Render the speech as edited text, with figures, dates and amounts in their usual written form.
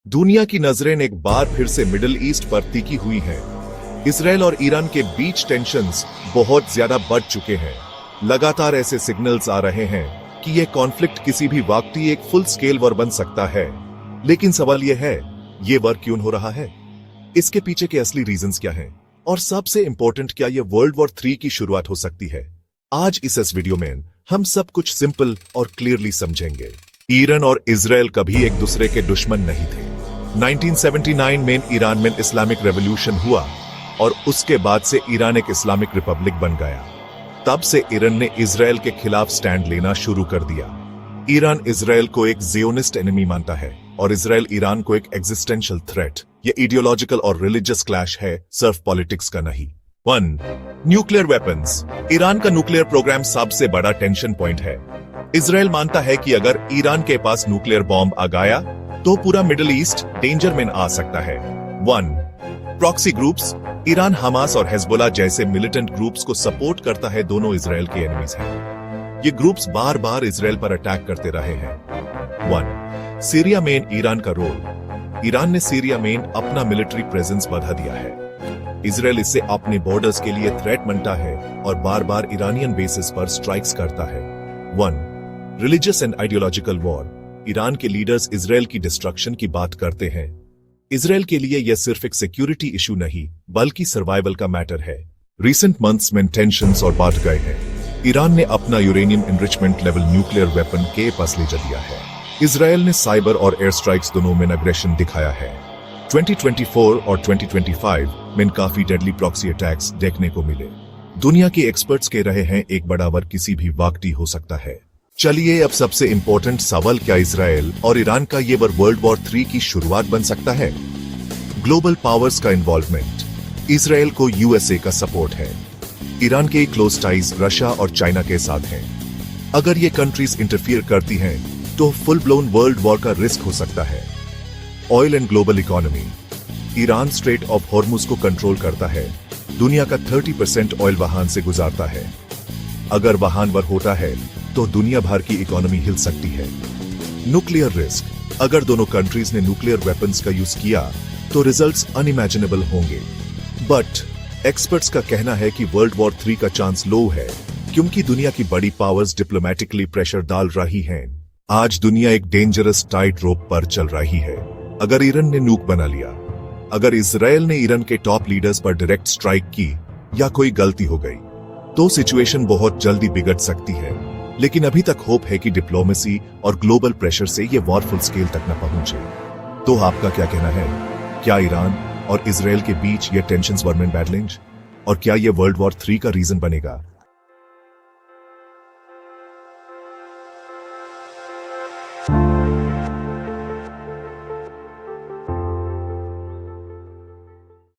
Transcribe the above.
दुनिया की नजरें एक बार फिर से मिडिल ईस्ट पर टिकी हुई हैं। इसराइल और ईरान के बीच टेंशन्स बहुत ज्यादा बढ़ चुके हैं। लगातार ऐसे सिग्नल्स आ रहे हैं कि यह कॉन्फ्लिक्ट किसी भी वक्त एक फुल स्केल वॉर बन सकता है। लेकिन सवाल यह है, ये वॉर क्यों हो रहा है? इसके पीछे के असली रीजंस क्या हैं? और सबसे इंपॉर्टेंट, क्या यह वर्ल्ड वॉर 3 की शुरुआत हो सकती है? आज इस वीडियो में हम सब कुछ सिंपल और क्लियरली समझेंगे। ईरान और इसराइल कभी एक दूसरे के दुश्मन नहीं थे। 1979 में ईरान में इस्लामिक रेवोल्यूशन हुआ और उसके बाद से ईरान एक इस्लामिक रिपब्लिक बन गया। तब से ईरान ने इसराइल के खिलाफ स्टैंड लेना शुरू कर दिया। ईरान इसराइल को एक ज़ियोनिस्ट एनिमी मानता है और इसराइल ईरान को एक एग्जिस्टेंशियल थ्रेट। ये आइडियोलॉजिकल और रिलीजियस क्लैश है, सिर्फ पॉलिटिक्स का नहीं। 1. Nuclear weapons. ईरान का न्यूक्लियर प्रोग्राम सबसे बड़ा टेंशन पॉइंट है। इसराइल मानता है कि अगर ईरान के पास न्यूक्लियर बॉम्ब आ गया तो पूरा मिडिल ईस्ट डेंजर में आ सकता है। 1. Proxy groups. ईरान हमास और हेजबोला जैसे मिलिटेंट ग्रुप्स को सपोर्ट करता है, दोनों इसराइल के एनिमीज हैं। ये ग्रुप्स बार बार इसराइल पर अटैक करते रहे हैं। 1. सीरिया में ईरान का रोल। ईरान ने सीरिया में अपना मिलिट्री प्रेजेंस बढ़ा दिया है। इसराइल इससे अपने बॉर्डर्स के लिए थ्रेट बनता है और बार बार ईरानियन बेसिस पर स्ट्राइक्स करता है। 1. Religious and ideological war. Iran के लीडर्स इसराइल की डिस्ट्रक्शन की बात करते हैं। इसराइल के लिए यह सिर्फ एक सिक्योरिटी इशू नहीं बल्कि सर्वाइवल का मैटर है। रिसेंट मंथ्स में टेंशन्स और बढ़ गए हैं। ईरान ने अपना uranium enrichment level nuclear weapon के पास ले जा दिया है। इसराइल ने साइबर और एयर स्ट्राइक्स दोनों में अग्रेशन दिखाया है। 2024 और 2025 में काफी डेडली प्रॉक्सी अटैक्स देखने को मिले। दुनिया के एक्सपर्ट्स कह रहे हैं एक बड़ा वॉर किसी भी वक्त ही हो सकता है। चलिए अब सबसे इंपॉर्टेंट सवाल, क्या इसराइल और ईरान का ये वॉर वर्ल्ड वॉर 3 की शुरुआत बन सकता है? ग्लोबल पावर्स का इन्वॉल्वमेंट। इसराइल को यूएसए का सपोर्ट है। ईरान के क्लोज टाइज रशिया और चाइना के साथ हैं। अगर ये कंट्रीज इंटरफियर करती हैं तो फुल ब्लोन वर्ल्ड वॉर का रिस्क हो सकता है। Oil and global economy. Iran straight of Hormuz को कंट्रोल करता है। दुनिया का 30% ऑयल वहां से गुजारता है। अगर वहां वॉर होता है तो दुनिया भर की इकोनॉमी हिल सकती है। Nuclear risk. अगर दोनों कंट्रीज ने न्यूक्लियर वेपन्स का यूज किया तो रिजल्ट्स अनइमेजिनेबल होंगे। बट एक्सपर्ट्स का कहना है कि वर्ल्ड वॉर 3 का चांस लो है क्योंकि दुनिया की बड़ी पावर्स डिप्लोमेटिकली प्रेशर डाल रही हैं। आज दुनिया एक डेंजरस टाइट रोप पर चल रही है। अगर ईरान ने न्यूक बना लिया, अगर इसराइल ने ईरान के टॉप लीडर्स पर डायरेक्ट स्ट्राइक की या कोई गलती हो गई तो सिचुएशन बहुत जल्दी बिगड़ सकती है। लेकिन अभी तक होप है कि डिप्लोमेसी और ग्लोबल प्रेशर से ये वॉर फुल स्केल तक न पहुंचे। तो आपका क्या कहना है? क्या ईरान और इसराइल के बीच ये टेंशन्स वर्ल्ड में बैटलिंग और क्या ये वर्ल्ड वॉर 3 का रीजन बनेगा?